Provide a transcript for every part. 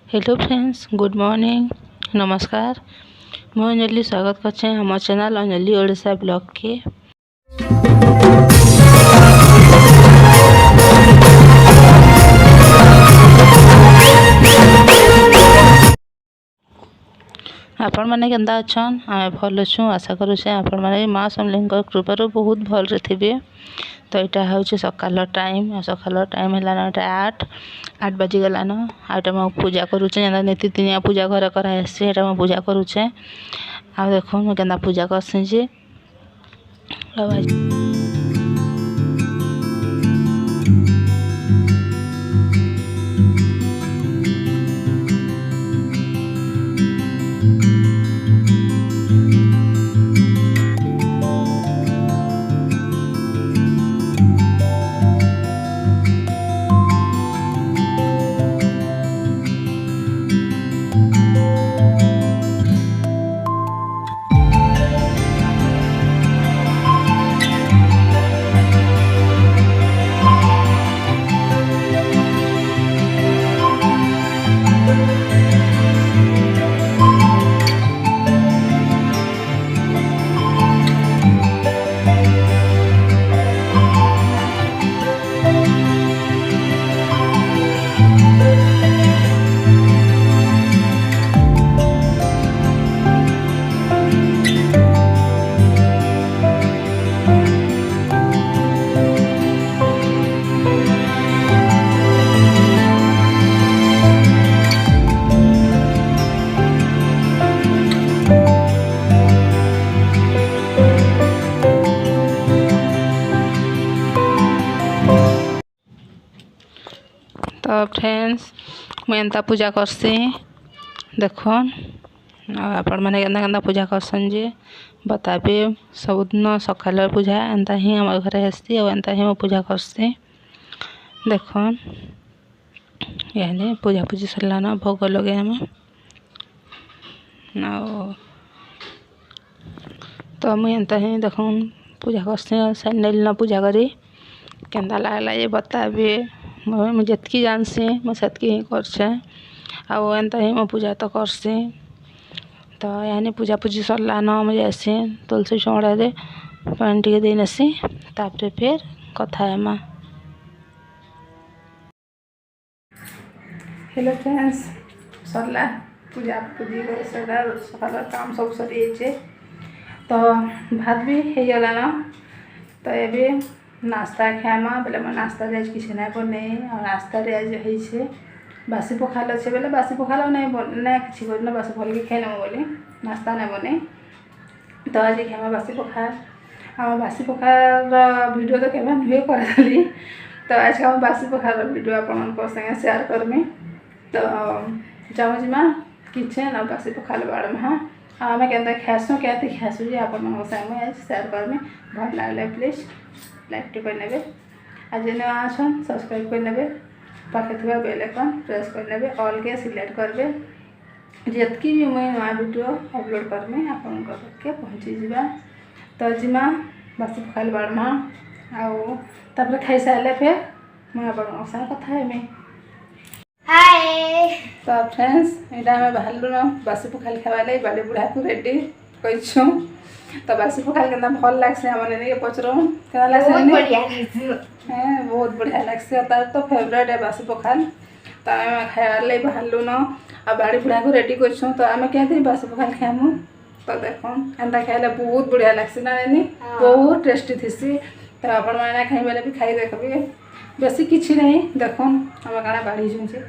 Hello friends, good morning, नमस्कार। मैं अंजलि स्वागत करछे हमर चैनल अंजलि ओडिशा ब्लॉग के। आपण मैंने केंदा अच्छन आमे भल अच्छु आशा करुचे आपण मैंने माँ समलिंग कृपार बहुत भल थे। तो यहाँ हूँ सकाल टाइम टाइम है 8 बाजी गलान। आटा मैं पूजा करुचे नीति दिनिया पूजा घर कराई मैं पूजा करुचे। आ देखो मैं केंदा पूजा करसी जे तो फ्रेंड्स मैं एंता पूजा करसी देखन आपण मैंने केंदा केंदा पूजा करसन जे बताबे। सबुदिन सकाल पूजा एंता ही हमारे घर हेसी और एंता ही मैं पूजा करसी देखन। यानी पूजा पूजी सरलान भोग लगे हम तो मुझे एंता ही देखन पूजा करसी सैंडल पूजा करी केंदा लागला ये बताबे। मैं जितकी जानसी मैं सेतकी ही करछे आउ एंता ही मैं पूजा तो करसी। तो यानी पूजा पूजी सरलान मुझे आसी तुलसी चौड़ा दे पानी टे दे नसी तापर फिर कथा हेमा। हेलो फ्रेंड्स, सरला पूजा पूजी कर सकाल काम सब सरी तो भात भी हो गलान। तो ये नास्ता खाएमा बोले मैं नास्ता आज किसी ना बने और नास्ता आज है बासी पखाल अच्छे बोले बासी पखाल नहीं बना किसी कर बासी पखाल के खाई नब बोली नास्ता नहीं बने। तो आज खाएमा बासी पखाल आम बासी पखाल वीडियो तो केवे नुहे करी। तो आज का बासी पखाल वीडियो आपण संगे शेयर करमी। तो जाऊँ जीमा किचन और बासी पखाल बाड़म हाँ आम के खासू क्या खासू जी आपण संगे आज शेयर करमी। भल लगे प्लीज लाइक टे करने आज नया आछन सब्सक्राइब करने पाखे थोड़ा बेल आइकन प्रेस करने ऑल के सिलेक्ट करबे जितकी भी मुझे नया वीडियो अपलोड करमी आपन के पहुँची जावा। तो जिमा बासी पखाल बाड़मा आउ खाई सारे फिर मैं आपन संग कथा हेमी। हाय तो फ्रेंड्स यहाँ आम बाहर न बासी पखाल खावा लगे बाड़ी बुढ़ा को रेडी कर। तो बासी पखाल के भल लगे आम ने पचर क्या बहुत बढ़िया लगे तार तो फेवरेट है बासी पखाल। तो आम खाइबार लगे बाहर न आ बाड़ी बुढ़ा को रेडी कर। तो आम क्या बासी पखाल खाइमु तो देख एंता खाइले बहुत बढ़िया लगे ना नैनी बहुत टेस्टी थी। तो आपण मैंने खाई बेले भी खाई देखबे बेसी किसी नहीं देख आम काଣା बाढ़ी छे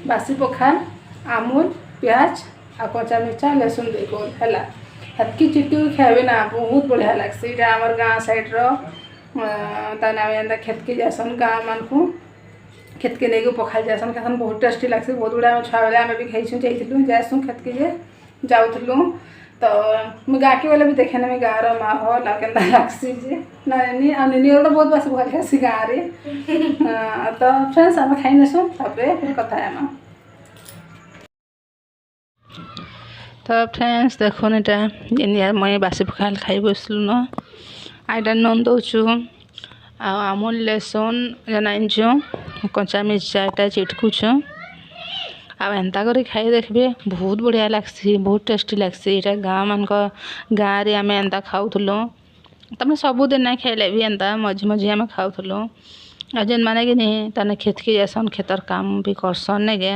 बासी पखाल आमूल प्याज आ कच्चा मिर्चा लहसुन देगोल है हेतकी चिटकी खाए ना बहुत बढ़िया लगे। ये आमर गाँ साइड रे खेतकी जासन गाँ मान को खेतके नहीं पखाल जासन खासन बहुत टेस्टी लगे बहुत गुड़ा छुआ बेले आम भी खाई जाइलु जासु खेतके जे जाऊलु। तो मैं गाँ के वाले भी देखे ना गाँव माहौल के लग्सी जे नानी आनी तो बहुत बासी पखाल खासी गाँव रे। तो फ्रेंड्स आम खाई नसु फिर कथा आम। तो फ्रेंड्स देखो यहाँ मैं बासी पखाल खाई बसलु न आईटा नन दौचु आमूल लहसुन जानिछु कंचा मिर्चाटा चिटकुछु एंता कर खाई देखबे बहुत बढ़िया लगसी बहुत टेस्टी लगसी। यहाँ गाँ मान गाँव रे आम एंता खाऊलु तमें सबुदिन नहीं खाइले भी एंता मझे मझे आम खाऊलु आ जेन माने कि नहीं ताने खेत के जैसन खेतर काम भी करसन नहीं गे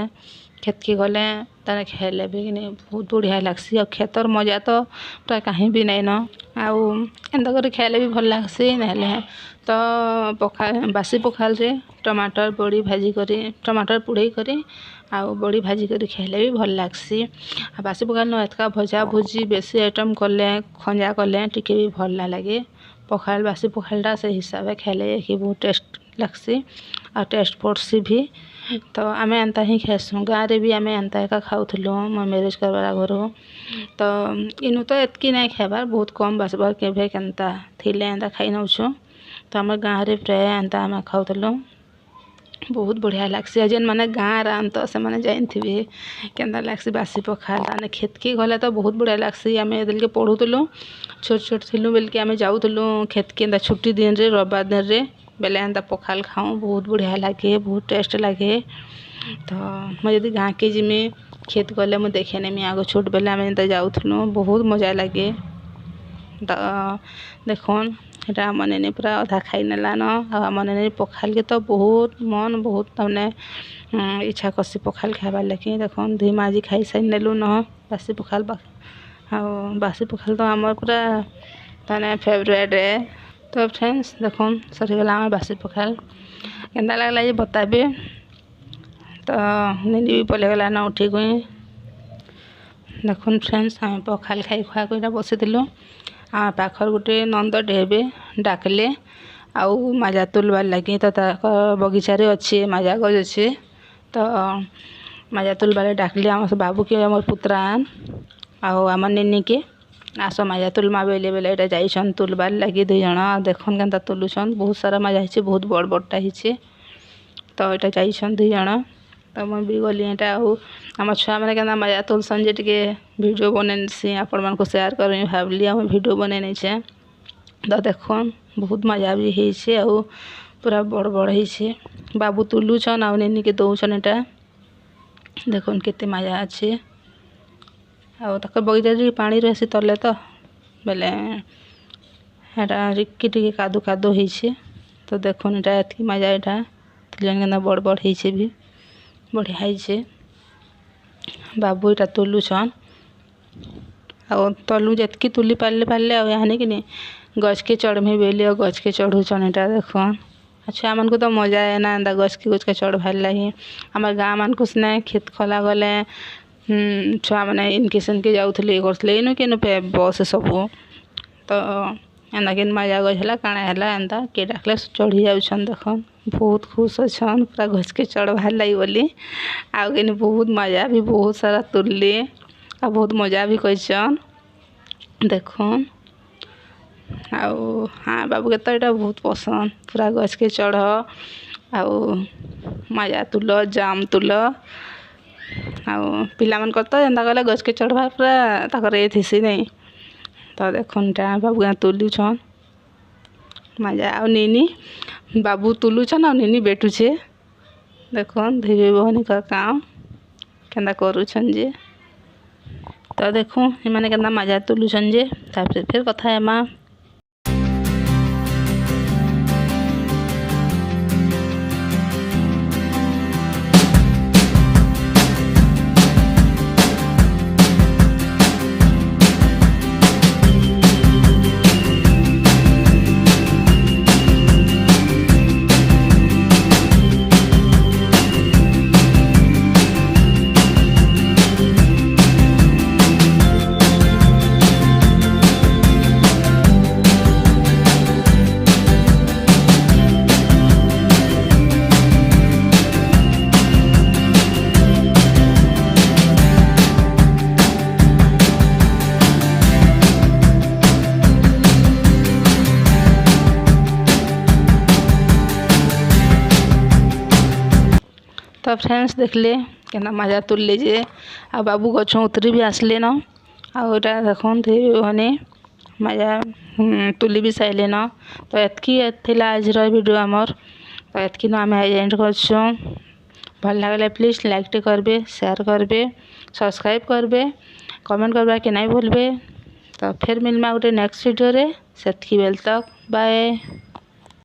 खेत के गले ताने खाइले भी कि नहीं बहुत बढ़िया लगसी और खेतर मजा तो प्राय कहीं भी नहीं न आउ एंता कर खाइले भी भल लगसी नहले तो बासी पखाल रे टमाटर बड़ी भाजी करी टमाटर पुड़े करी आउ बड़ी भाजी करी खाइले भी भल लगसी। बासी पखाल न एतका भजा भुजी बेसी आइटम कले खंजा कले टिके भी भल ना लगे पखाल बासी पखालटा से हिसाब से खाइले कि बहुत टेस्ट लगसी और टेस्ट पड़सी भी तो आम एंता ही खाइसु गाँव रे भी आम एंता एका खाऊलु मो मैरेज करवार घर तो इनु तो एतकी नहीं खाइबार बहुत कम बास बार केभे केनता थिले एंता खाई नौछु तो आम गाँव रे प्राय एंता आम खाऊलु बहुत बढ़िया लगसी जेन माने गाँव रांत से माने जानथिबे केनता लगसी बासी पखाल आने खेत के गले तो बहुत बढ़िया लगसी आम दिल के पढ़ुलु छोट छोट थिलु बेल के आम जाऊलु खेत के छुट्टी दिन रे रविवार दिन रे बेले एंता पखाल खाऊँ बहुत बढ़िया लगे बहुत टेस्ट लगे तो मैं यदि गाँ के जिमी खेत गले मुझे देखे नहीं आगो छोट बेले आम एंता जाऊलु बहुत मजा लगे देखन এটা ମନେ नहीं पूरा अधा खाई नेला न आ मने नहीं पखाल के तो बहुत मन बहुत तमने इच्छा कसी पखाल खाइबार लगे देखन धुई माजी खाई सारी नेलु न बासी पखाल बासी पखाल तो आमर पूरा तने फेवरेट है। तो फ्रेंड्स देखन सरीगला आम बासी पखाल केन्ता लगला ये बताबे तो नींद भी पलेगला न उठी गई देखन फ्रेंड्स आम पखाल खाई खुआ कर बसीलु आ पाखर गोटे नंद ढेबे डाकले आउ माजा तुलबार लगे तो बगीचा रे अच्छे माजा गज अच्छे तो माजा तुलबार डाकले आम बाबू के आम पुत्रान आउ आम निनी के आस माजा तुलमा बेले बेले यहाँ जाइछन तुलबार लगे दुई जन देखन केनता तुलुछन बहुत सारा माजा हिचे बहुत बड़ बड़टा हिचे तो यहाँ जाइछन दुई जन तो मुझे भी गली यहाँ आम छुआ मैंने क्या मजा तुलसन जे टे भिडियो बनैसी आपण मान को शेयर कर भावली आम भिडियो बनैने तो देखन बहुत मजा भी होइछे आउ पूरा बड़ बड़ होइछे बाबू तुलुछन आउ नेनी के दौछन यहाँ देखन केते मजा अच्छे आउ तक बगीचा पानी रही तले तो बेले यहाँ रिक्की टिके कादू कादू होइछे तो देखन यहाँ एतकी मजा यहाँ केना बड़ बड़ होइछे भी बढ़िया होइछे बाबू यहाँ तुलुछन आउ तलु जितकी तुली पारे पारे आने कि नहीं गछ के चढ़मी बेले और गछ के चढ़ुछन यहाँ देखन छुआ मान को तो मजा है ना एंता गछ के चढ़वार लगे आम गाँ मान को सिना खेत खला गले छुआ मैंने इनके सिनके जाऊले करते इनु के बस सबू तो एंता के मजा गज काଣା है एंता के डाकले चढ़ी जाऊन देखन बहुत खुश अच्छन पूरा गछ के चढ़वार लगी बोली आगे बहुत मजा भी बहुत सारा तुलले आ बहुत मजा भी करछन देखन आउ हाँ बाबू के तो यहाँ बहुत पसंद पूरा गछ के चढ़ आउ मजा तुल जाम तुल आउ पिला मन तो एंता गले गछ के चढ़वा पूरा तकर ये थीसी नहीं तो देखन बाबू यहाँ तुलुछन मजा आउ नीनी बाबू तुलुछन आ नीनी बैठुछे देखन धीरे बहनी का काम केन्ता करुछन जे तो देखूँ इमाने केन्ता मजा तुलुछन जे तापर फिर कथा है माँ तो फ्रेंड्स देखले केना मजा तुलले जे आ बाबू गछों उतरी भी आसले न आ ओटा देखन धीरे बने मजा तुली भी साइलेन। तो एतकी थिला आजर वीडियो आमर। तो एतकी न आम एंड करछुं। भल लागले प्लीज लाइक टे करबे, शेयर करबे, सब्सक्राइब करबे, कमेंट करबा के नहीं भूलबे। तो फिर मिलमा गोटे नेक्स्ट वीडियो रे। सेतकी बेल तक बाय।